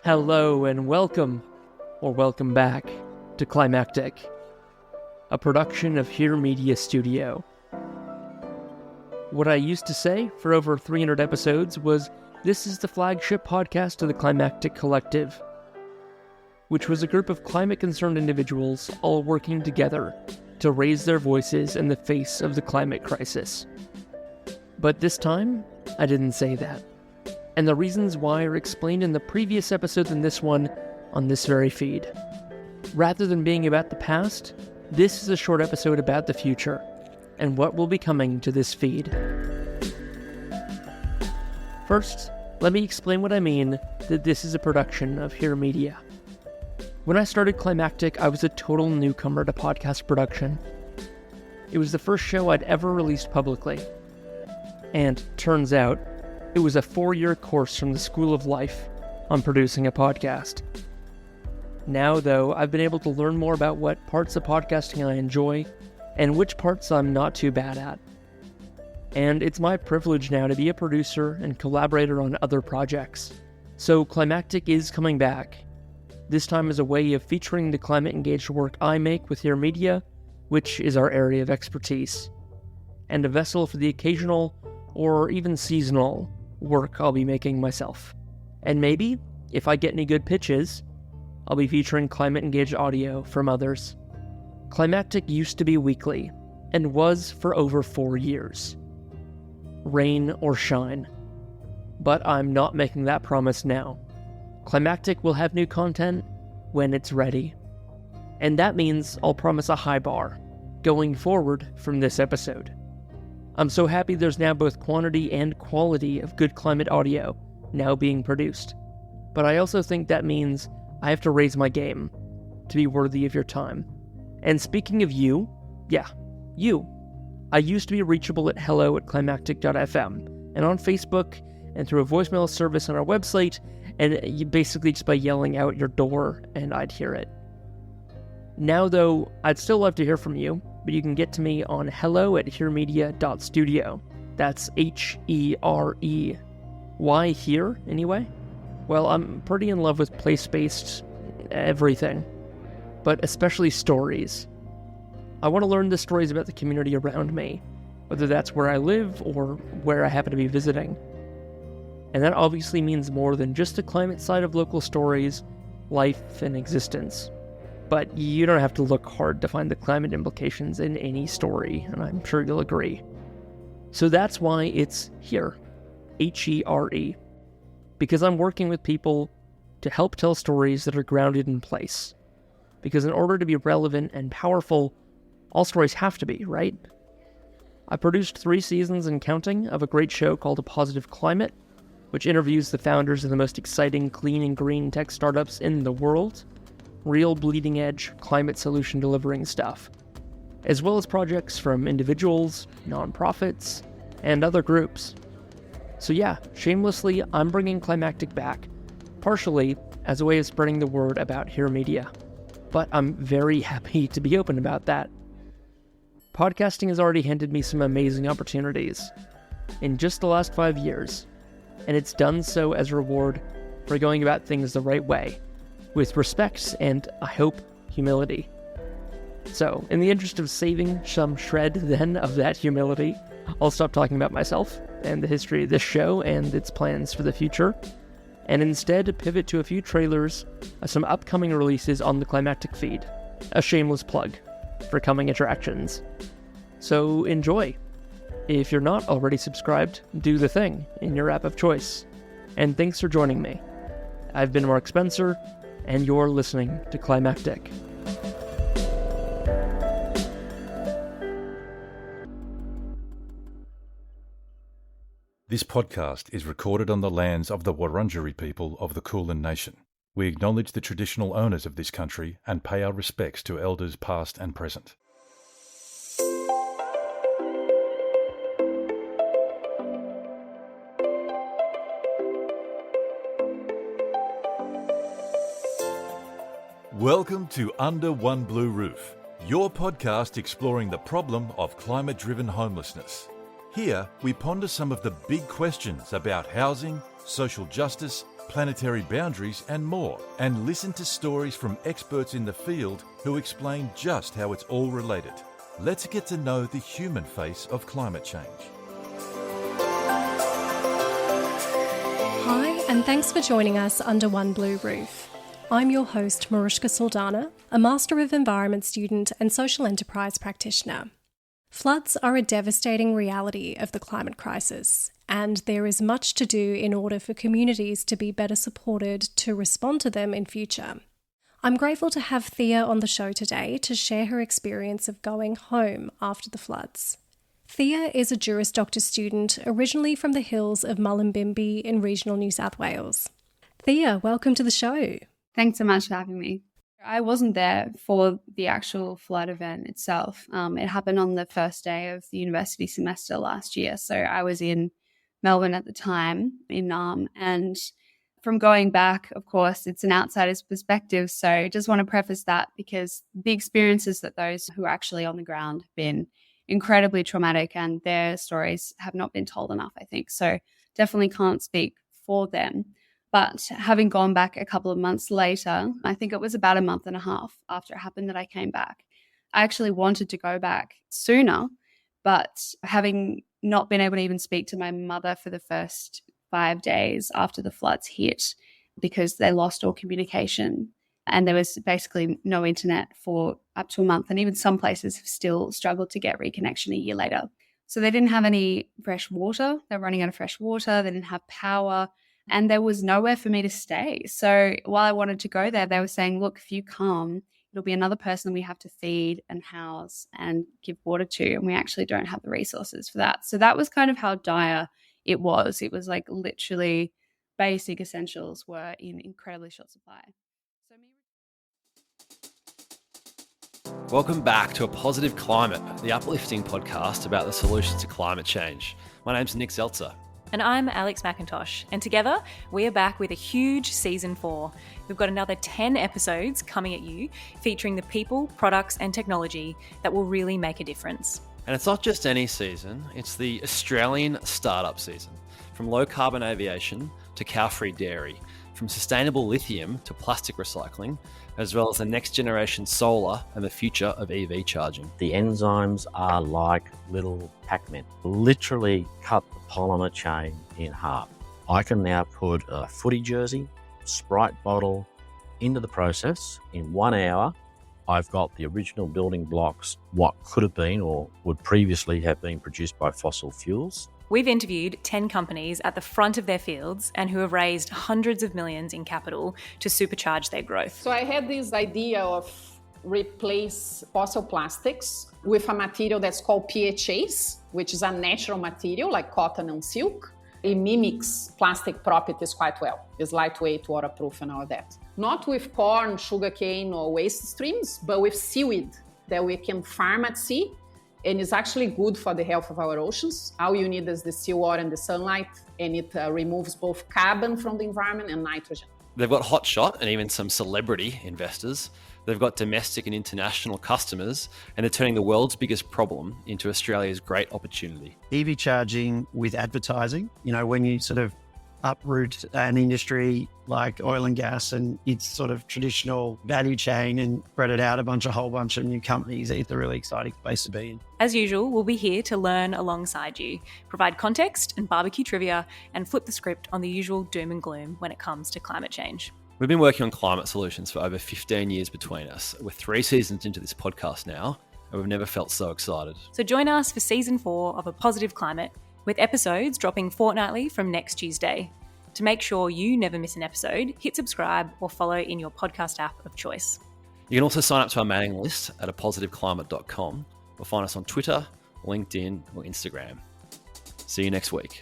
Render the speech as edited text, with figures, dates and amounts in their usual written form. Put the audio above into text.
Hello and welcome, or welcome back, to Climactic, a production of Here Media Studio. What I used to say for over 300 episodes was, this is the flagship podcast of the Climactic Collective, which was a group of climate-concerned individuals all working together to raise their voices in the face of the climate crisis. But this time, I didn't say that. And the reasons why are explained in the previous episode and this one on this very feed. Rather than being about the past, this is a short episode about the future, and what will be coming to this feed. First, let me explain what I mean that this is a production of Here Media. When I started Climactic, I was a total newcomer to podcast production. It was the first show I'd ever released publicly. And turns out, it was a 4-year course from the School of Life on producing a podcast. Now, though, I've been able to learn more about what parts of podcasting I enjoy and which parts I'm not too bad at. And it's my privilege now to be a producer and collaborator on other projects. So Climactic is coming back, this time as a way of featuring the climate-engaged work I make with Here Media, which is our area of expertise, and a vessel for the occasional or even seasonal work I'll be making myself. And maybe, if I get any good pitches, I'll be featuring climate-engaged audio from others. Climactic used to be weekly, and was for over 4 years. Rain or shine. But I'm not making that promise now. Climactic will have new content when it's ready. And that means I'll promise a high bar, going forward from this episode. I'm so happy there's now both quantity and quality of good climate audio now being produced. But I also think that means I have to raise my game to be worthy of your time. And speaking of you, you. I used to be reachable at hello@climactic.fm, and on Facebook, and through a voicemail service on our website, and you basically just by yelling out your door, and I'd hear it. Now though, I'd still love to hear from you, but you can get to me on hello@heremedia.studio. That's H-E-R-E. Why here, anyway? Well, I'm pretty in love with place-based everything, but especially stories. I want to learn the stories about the community around me, whether that's where I live or where I happen to be visiting. And that obviously means more than just the climate side of local stories, life, and existence. But you don't have to look hard to find the climate implications in any story, and I'm sure you'll agree. So that's why it's here, H-E-R-E, because I'm working with people to help tell stories that are grounded in place. Because in order to be relevant and powerful, all stories have to be, right? I produced 3 seasons and counting of a great show called A Positive Climate, which interviews the founders of the most exciting clean and green tech startups in the world. Real bleeding-edge climate solution delivering stuff, as well as projects from individuals, nonprofits, and other groups. So yeah, shamelessly, I'm bringing Climactic back, partially as a way of spreading the word about Here Media. But I'm very happy to be open about that. Podcasting has already handed me some amazing opportunities in just the last 5 years, and it's done so as a reward for going about things the right way, with respect and, I hope, humility. So, in the interest of saving some shred, then, of that humility, I'll stop talking about myself and the history of this show and its plans for the future, and instead pivot to a few trailers of some upcoming releases on the Climactic feed. A shameless plug for coming attractions. So, enjoy. If you're not already subscribed, do the thing in your app of choice. And thanks for joining me. I've been Mark Spencer, and you're listening to Climactic. This podcast is recorded on the lands of the Wurundjeri people of the Kulin Nation. We acknowledge the traditional owners of this country and pay our respects to elders past and present. Welcome to Under One Blue Roof, your podcast exploring the problem of climate-driven homelessness. Here, we ponder some of the big questions about housing, social justice, planetary boundaries, and more. And listen to stories from experts in the field who explain just how it's all related. Let's get to know the human face of climate change. Hi, and thanks for joining us under One Blue Roof. I'm your host, Mariska Saldana, a Master of Environment student and social enterprise practitioner. Floods are a devastating reality of the climate crisis, and there is much to do in order for communities to be better supported to respond to them in future. I'm grateful to have Thea on the show today to share her experience of going home after the floods. Thea is a Juris Doctor student originally from the hills of Mullumbimby in regional New South Wales. Thea, welcome to the show. Thanks so much for having me. I wasn't there for the actual flood event itself. It happened on the first day of the university semester last year. So I was in Melbourne at the time in Naarm. And from going back, of course, it's an outsider's perspective. So I just want to preface that because the experiences that those who are actually on the ground have been incredibly traumatic and their stories have not been told enough, I think. So definitely can't speak for them. But having gone back a couple of months later, I think it was about a month and a half after it happened that I came back. I actually wanted to go back sooner, but having not been able to even speak to my mother for the first 5 days after the floods hit because they lost all communication and there was basically no internet for up to a month. And even some places have still struggled to get reconnection a year later. So they didn't have any fresh water. They were running out of fresh water. They didn't have power. And there was nowhere for me to stay. So while I wanted to go there, they were saying, look, if you come, it'll be another person we have to feed and house and give water to. And we actually don't have the resources for that. So that was kind of how dire it was. It was like literally basic essentials were in incredibly short supply. Welcome back to A Positive Climate, the uplifting podcast about the solutions to climate change. My name's Nick Zeltzer. And I'm Alex McIntosh, and together we are back with a huge season 4. We've got another 10 episodes coming at you, featuring the people, products and technology that will really make a difference. And it's not just any season, it's the Australian startup season. From low carbon aviation to cow-free dairy, from sustainable lithium to plastic recycling, as well as the next generation solar and the future of EV charging. The enzymes are like little Pac-Men, literally cut the polymer chain in half. I can now put a footy jersey, Sprite bottle into the process. In 1 hour, I've got the original building blocks, what could have been or would previously have been produced by fossil fuels. We've interviewed 10 companies at the front of their fields and who have raised hundreds of millions in capital to supercharge their growth. So I had this idea of replace fossil plastics with a material that's called PHAs, which is a natural material like cotton and silk. It mimics plastic properties quite well. It's lightweight, waterproof and all that. Not with corn, sugarcane or waste streams, but with seaweed that we can farm at sea. And it's actually good for the health of our oceans. All you need is the seawater and the sunlight, and it removes both carbon from the environment and nitrogen. They've got hotshot and even some celebrity investors. They've got domestic and international customers, and they're turning the world's biggest problem into Australia's great opportunity. EV charging with advertising, when you sort of uproot an industry like oil and gas and its sort of traditional value chain and spread it out a whole bunch of new companies, it's a really exciting space to be in. As usual, we'll be here to learn alongside you, provide context and barbecue trivia, and flip the script on the usual doom and gloom when it comes to climate change. We've been working on climate solutions for over 15 years between us. We're 3 seasons into this podcast now, and we've never felt so excited. So join us for season 4 of A Positive Climate, with episodes dropping fortnightly from next Tuesday. To make sure you never miss an episode, hit subscribe or follow in your podcast app of choice. You can also sign up to our mailing list at apositiveclimate.com or find us on Twitter, LinkedIn or Instagram. See you next week.